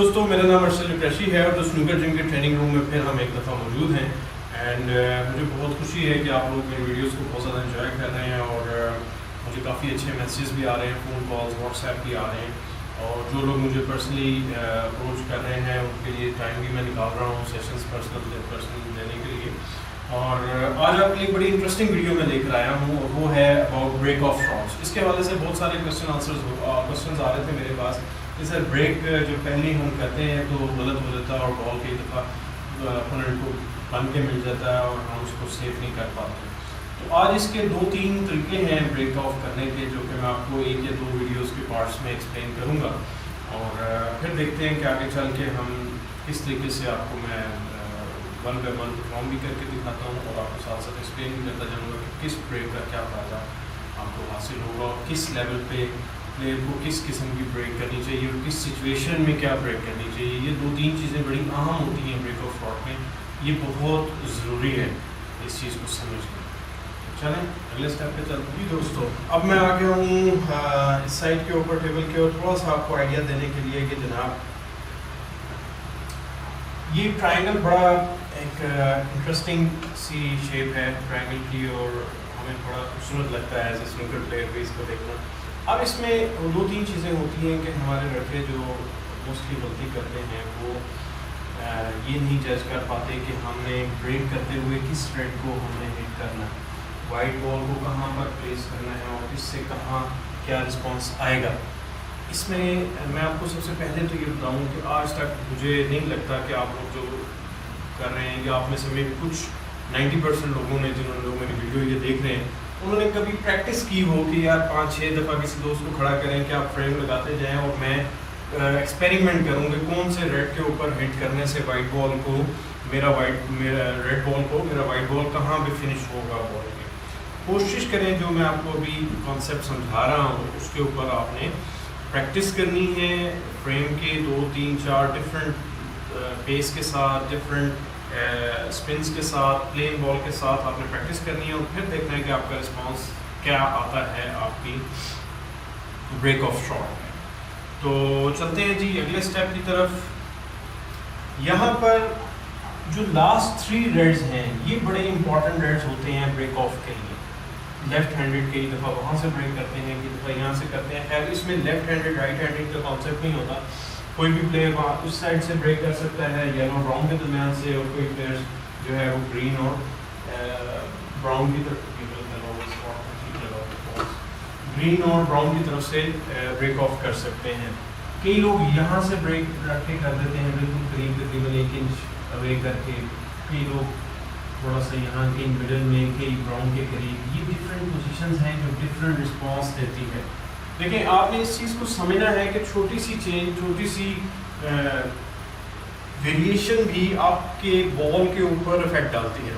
دوستوں، میرا نام ارشد قریشی ہے اور تو سنوکر جم کے ٹریننگ روم میں پھر ہم ایک دفعہ موجود ہیں. اینڈ مجھے بہت خوشی ہے کہ آپ لوگ میری ویڈیوز کو بہت زیادہ انجوائے کر رہے ہیں اور مجھے کافی اچھے میسیجز بھی آ رہے ہیں, فون کالز, واٹس ایپ بھی آ رہے ہیں, اور جو لوگ مجھے پرسنلی اپروچ کر رہے ہیں ان کے لیے ٹائم بھی میں نکال رہا ہوں سیشنز پرسنل دینے کے لیے. اور آج آپ کے لیے بڑی انٹرسٹنگ ویڈیو میں لے کر آیا ہوں اور وہ ہے اباؤٹ بریک آف شاٹس. اس کے حوالے سے بہت سارے کوشچنز آ رہے تھے میرے پاس کہ سر بریک جو پہلی ہم کرتے ہیں تو غلط ہو جاتا ہے اور بال کئی دفعہ اپوننٹ کو بن کے مل جاتا ہے اور ہم اس کو سیو نہیں کر پاتے. تو آج اس کے 2-3 طریقے ہیں بریک آف کرنے کے, جو کہ میں آپ کو 1 یا 2 ویڈیوز کے پارٹس میں ایکسپلین کروں گا, اور پھر دیکھتے ہیں کہ آگے چل کے ہم کس طریقے سے آپ کو میں 1 بائی 1 پرفارم بھی کر کے دکھاتا ہوں اور آپ کو ساتھ ساتھ ایکسپلین بھی کرتا جاؤں گا کہ کس بریک کا کیا فائدہ آپ کو حاصل ہوگا اور کس لیول پہ پلیئر کو کس قسم کی بریک کرنی چاہیے اور کس سچویشن میں کیا بریک کرنی چاہیے. یہ 2-3 چیزیں بڑی اہم ہوتی ہیں بریک آف شاٹ میں, یہ بہت ضروری ہے اس چیز کو سمجھنا. چلیں اگلے اسٹیپ پہ چلتے ہیں. دوستوں اب میں آ گیا ہوں اس سائڈ کے اوپر ٹیبل کے, اور تھوڑا سا آپ کو آئیڈیا دینے کے لیے کہ جناب یہ ٹرائنگل بڑا ایک انٹرسٹنگ سی شیپ ہے ٹرائنگل کی, اور ہمیں بڑا خوبصورت لگتا ہے ایز اے سنوکر پلیئر بھی اس کو دیکھنا. اب اس میں 2-3 چیزیں ہوتی ہیں کہ ہمارے لڑکے جو موسٹلی غلطی کرتے ہیں وہ یہ نہیں جج کر پاتے کہ ہم نے بریک کرتے ہوئے کس تھریڈ کو ہم نے ہٹ کرنا ہے, وائٹ بال کو کہاں پر پلیس کرنا ہے اور اس سے کہاں کیا رسپانس آئے گا. اس میں میں آپ کو سب سے پہلے تو یہ بتاؤں کہ آج تک مجھے نہیں لگتا کہ آپ لوگ جو کر رہے ہیں یا آپ میں سے میں کچھ 90% لوگوں نے جنہوں نے میری ویڈیو یہ دیکھ رہے ہیں انہوں نے کبھی پریکٹس کی ہو کہ یار 5-6 دفعہ کسی دوست کو کھڑا کریں کہ آپ فریم لگاتے جائیں اور میں ایکسپیریمنٹ کروں کہ کون سے ریڈ کے اوپر ہٹ کرنے سے وائٹ بال کو میرا ریڈ بال کو میرا وائٹ بال کہاں پہ فنش ہوگا بال میں. کوشش کریں جو میں آپ کو ابھی کانسیپٹ سمجھا رہا ہوں اس کے اوپر آپ نے پریکٹس کرنی ہے. فریم کے 2-3-4 ڈفرینٹ پیس کے ساتھ, ڈفرینٹ اسپنس کے ساتھ, پلین بال کے ساتھ آپ نے پریکٹس کرنی ہے اور پھر دیکھنا ہے کہ آپ کا رسپانس کیا آتا ہے آپ کی بریک آف شاٹ میں. تو چلتے ہیں جی اگلے اسٹیپ کی طرف. یہاں پر جو لاسٹ 3 ریڈز ہیں یہ بڑے امپورٹنٹ ریڈز ہوتے ہیں بریک آف کے لیے. لیفٹ ہینڈڈ کئی دفعہ وہاں سے بریک کرتے ہیں, کئی دفعہ یہاں سے کرتے ہیں. خیر اس میں لیفٹ ہینڈڈ رائٹ ہینڈڈ کا کانسیپٹ نہیں ہوتا, کوئی بھی پلیئر وہاں اس سائڈ سے بریک کر سکتا ہے یلو اور براؤن کے درمیان سے, اور کوئی پلیئر جو ہے وہ گرین اور براؤن کی طرف گرین اور براؤن کی طرف سے بریک آف کر سکتے ہیں. کئی لوگ یہاں سے بریک رکھ کے کر دیتے ہیں بالکل قریب تقریباً 1 انچ اوے کر کے, کئی لوگ تھوڑا سا یہاں کے مڈل میں, کئی براؤن کے قریب. یہ ڈفرینٹ پوزیشنز ہیں جو ڈفرینٹ رسپانس دیتی ہے. دیکھیں آپ نے اس چیز کو سمجھنا ہے کہ چھوٹی سی چینج, چھوٹی سی ویریشن بھی آپ کے بال کے اوپر افیکٹ ڈالتی ہے,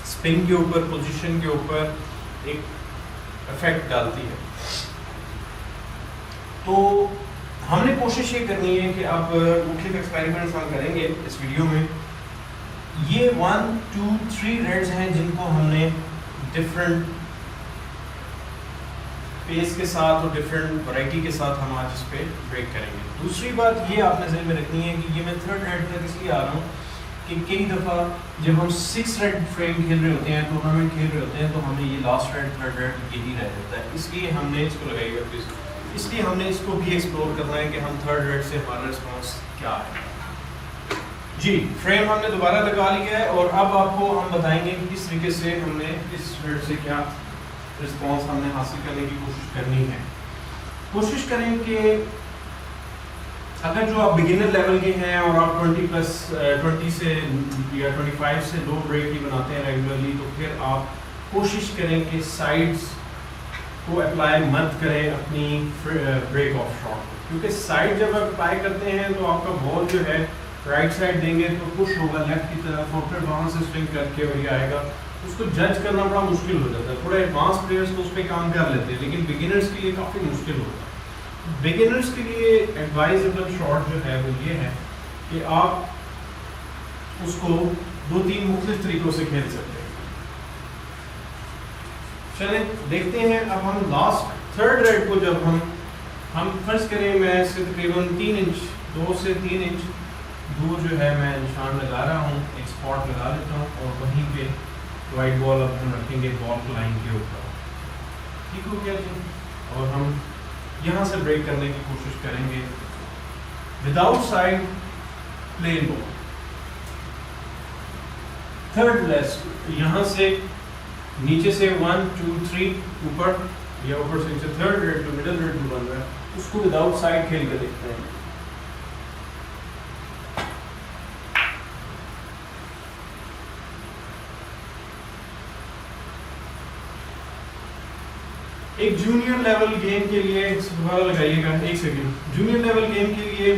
اسپن کے اوپر, پوزیشن کے اوپر ایک افیکٹ ڈالتی ہے. تو ہم نے کوشش یہ کرنی ہے کہ اب مختلف ایکسپیریمنٹس ہم کریں گے اس ویڈیو میں. یہ 1-2-3 ریڈز ہیں جن کو ہم نے ڈفرینٹ پیس کے ساتھ اور ڈفرینٹ ورائٹی کے ساتھ ہم آج اس پہ بریک کریں گے. دوسری بات یہ آپ نے ذہن میں رکھنی ہے کہ یہ میں 3rd ریڈ تک اس لیے آ رہا ہوں کہ کئی دفعہ جب ہم 6 ریڈ فریم کھیل رہے ہوتے ہیں, ٹورنامنٹ کھیل رہے ہوتے ہیں, تو ہمیں یہ لاسٹ ریڈ 3rd ریڈ یہی رہ جاتا ہے. اس لیے ہم نے اس کو لگائی گا پلیز, اس لیے ہم نے اس کو بھی ایکسپلور کرنا ہے کہ ہم 3rd ریڈ سے ہمارا رسپانس کیا ہے. جی فریم ہم نے دوبارہ لگا لیا ہے اور اب آپ کو ہم بتائیں گے کہ کس طریقے سے ہم نے اس ریڈ سے کیا رسپانس ہم نے حاصل کرنے کی کوشش کرنی ہے. کوشش کریں کہ اگر جو آپ بگنر لیول کے ہیں اور آپ 20 سے یا 25 سے لو بریک ہی بناتے ہیں ریگولرلی, تو پھر آپ کوشش کریں کہ سائڈز کو اپلائی مت کریں اپنی بریک آف شاٹ, کیونکہ سائڈ جب آپ اپلائی کرتے ہیں تو آپ کا بال جو ہے رائٹ سائڈ دیں گے تو پش ہوگا لیفٹ کی طرف اور پھر وہاں سے سوئنگ کر کے اور یہ آئے گا. اس کو جج کرنا بڑا مشکل ہو جاتا ہے. تھوڑے ایڈوانس پلیئرس تو اس پہ کام کر لیتے ہیں, لیکن بگنرس کے لیے کافی مشکل ہوتا ہے. بگنرس کے لیے ایڈوائزبل شاٹ جو ہے وہ یہ ہے کہ آپ اس کو 2-3 مختلف طریقوں سے کھیل سکتے ہیں. چلیں دیکھتے ہیں. اب ہم لاسٹ 3rd ریڈ کو جب ہم فرض کریں میں اس سے تقریباً 3 انچ 2 سے 3 انچ دور جو ہے میں نشان لگا رہا ہوں, ایک اسپاٹ لگا دیتا ہوں, اور وہیں پہ وائٹ بال اب ہم رکھیں گے بال لائن کے اوپر. ٹھیک ہو گیا جی. اور ہم یہاں سے بریک کرنے کی کوشش کریں گے وداؤٹ سائڈ پلین بال. تھرڈ لیس یہاں سے نیچے سے 1 2 3 اوپر, یا اوپر سے نیچے تھرڈ ریڈ جو مڈل ریڈ جو بن رہا ہے اس کو وداؤٹ سائڈ کھیل کے دیکھتے ہیں. ایک جونیئر لیول گیم کے لیے دوبارہ لگائیے گا, ایک سیکنڈ. جونیئر لیول گیم کے لیے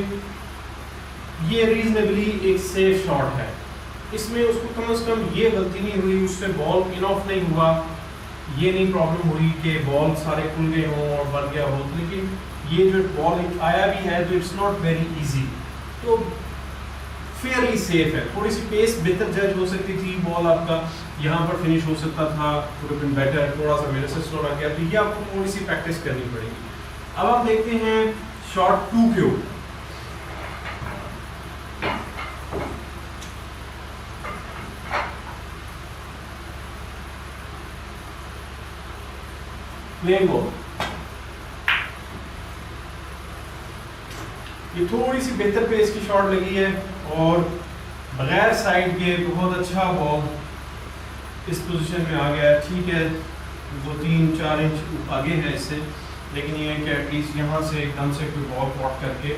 یہ ریزنیبلی ایک سیف شاٹ ہے. اس میں اس کو کم از کم یہ غلطی نہیں ہوئی, اس سے بال ان آف نہیں ہوا, یہ نہیں پرابلم ہوئی کہ بال سارے کھل گئے ہوں اور بن گیا ہو. لیکن یہ جو بال آیا بھی ہے تو اٹس ناٹ ویری ایزی, تو فیئرلی سیف ہے. تھوڑی سی پیس بہتر جج ہو سکتی تھی, بال آپ کا یہاں پر فنش ہو سکتا تھا, بیٹر, تھوڑا سا میرے سے سلو رہ گیا, تو یہ آپ کو تھوڑی سی پریکٹس کرنی پڑے گی. اب آپ دیکھتے ہیں شاٹ 2 کے اوپر. پلین بال, یہ تھوڑی سی بہتر پیس کی شاٹ لگی ہے, اور بغیر سائڈ کے بہت اچھا بال اس پوزیشن میں آ گیا ہے. ٹھیک ہے 2-3-4 انچ آگے ہے اس سے, لیکن یہ ہے کہ ایٹ لیسٹ یہاں سے ایک دم سے کوئی بال پاٹ کر کے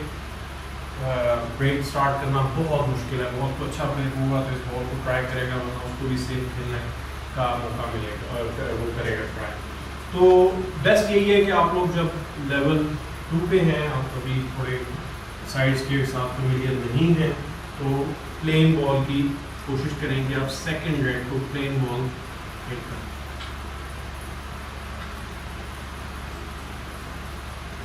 بریک سٹارٹ کرنا بہت مشکل ہے. بہت کو اچھا پلے ہوگا تو اس بال کو ٹرائی کرے گا, ورنہ اس کو بھی سیف کھیلنے کا موقع ملے گا اور وہ کرے گا ٹرائی. تو بیسٹ یہی ہے کہ آپ لوگ جب لیول 2 پہ ہیں, آپ کبھی تھوڑے سائڈس کے ساتھ فیملیئر نہیں ہیں, تو پلین بال کی کوشش کریں کہ آپ سیکنڈ ریڈ کو پلین بال ہٹ کریں.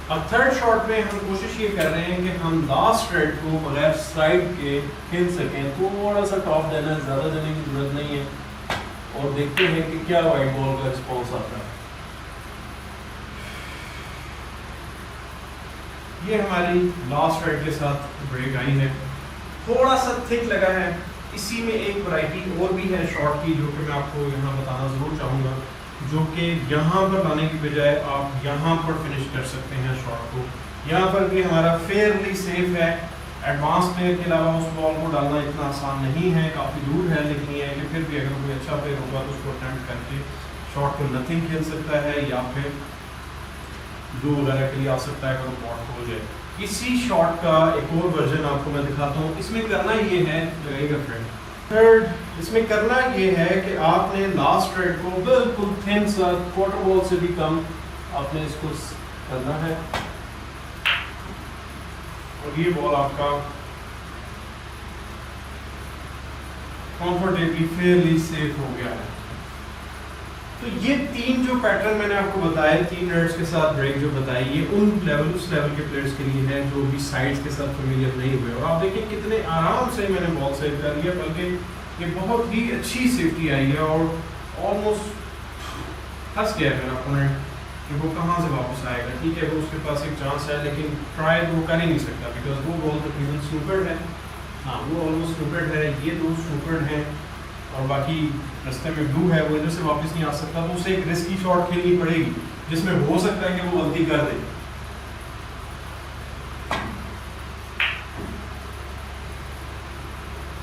اب تھرڈ شاٹ میں ہم کوشش یہ کر رہے ہیں کہ ہم لاسٹ ریڈ کو بغیر سائڈ کے کھیل سکیں. تھوڑا سا ٹاپ دینا ہے, زیادہ دینے کی ضرورت نہیں ہے, اور دیکھتے ہیں کہ کیا وائٹ بال کا رسپانس آتا ہے. یہ ہماری لاسٹ ریڈ کے ساتھ بریک آئی ہے, تھوڑا سا تھک لگا ہے. اسی میں ایک ورائٹی اور بھی ہے شاٹ کی جو کہ میں آپ کو یہاں بتانا ضرور چاہوں گا, جو کہ یہاں پر لانے کی بجائے آپ یہاں پر فنش کر سکتے ہیں شاٹ کو. یہاں پر بھی ہمارا فیئرلی سیف ہے. ایڈوانس پلیئر کے علاوہ اس بال کو ڈالنا اتنا آسان نہیں ہے, کافی دور ہے, لیکن یہ ہے کہ پھر بھی اگر کوئی اچھا پلیئر ہوگا تو اس کو اٹیمپٹ کر کے شاٹ کو نتھنگ کھیل سکتا ہے, یا پھر بلو وغیرہ کے لیے آ سکتا ہے اگر وہ پاٹ ہو جائے. اسی شاٹ کا ایک اور ورژن آپ کو میں دکھاتا ہوں. اس میں کرنا یہ ہے, لگائے گا فرینڈ, تھرڈ اس میں کرنا یہ ہے کہ آپ نے لاسٹ ریڈ کو بالکل تھن سا, کوارٹر بال سے بھی کم آپ نے اس کو کرنا ہے, اور یہ بال آپ کا کمفرٹیبلی فیئرلی سیف ہو گیا ہے. تو یہ 3 جو پیٹرن میں نے آپ کو بتایا, 3 ریڈس کے ساتھ بریک جو بتائی, یہ اس لیول کے پلیئرس کے لیے ہے جو بھی سائڈس کے ساتھ فیملیئر نہیں ہوئے. اور آپ دیکھیں کتنے آرام سے میں نے بال سیو کر لیا, بلکہ یہ بہت ہی اچھی سیفٹی آئی ہے, اور آلموسٹ پھنس گیا ہے میرا اپوننٹ کہ وہ کہاں سے واپس آئے گا. ٹھیک ہے وہ اس کے پاس ایک چانس ہے, لیکن ٹرائی وہ کر ہی نہیں سکتا بیکاز وہ بال تقریباً سنوپرڈ ہے. ہاں وہ آلموسٹ سنوپرڈ ہے, یہ 2 سنوپرڈ ہیں, اور باقی رستے میں بلو ہے, وہ ادھر سے واپس نہیں آ سکتا. تو اسے ایک رسکی شاٹ کھیلنی پڑے گی جس میں ہو سکتا ہے کہ وہ غلطی کر دے.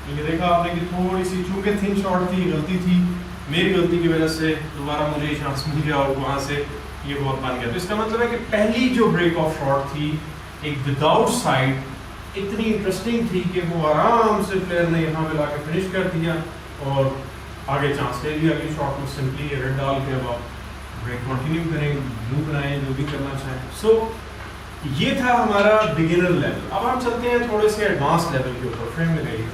یہ دیکھا آپ نے کہ تھوڑی سی چونکہ تھن شاٹ تھی, غلطی تھی, میری غلطی کی وجہ سے دوبارہ مجھے یہ چانس مل گیا اور وہاں سے یہ بہت بن گیا. تو اس کا مطلب ہے کہ پہلی جو بریک آف شاٹ تھی ایک وداؤٹ سائڈ اتنی انٹرسٹنگ تھی کہ وہ آرام سے پلیئر نے یہاں پہ لا کے فنش کر دیا اور آگے چانس لے لیا. اگلی شاٹ میں سمپلی ریڈ ڈال کے اب آپ بریک کنٹینیو کریں, بلو بنائیں, جو بھی کرنا چاہیں. سو یہ تھا ہمارا بگنر لیول. اب ہم چلتے ہیں تھوڑے سے ایڈوانس لیول کے اوپر. فریم میں گئی ہے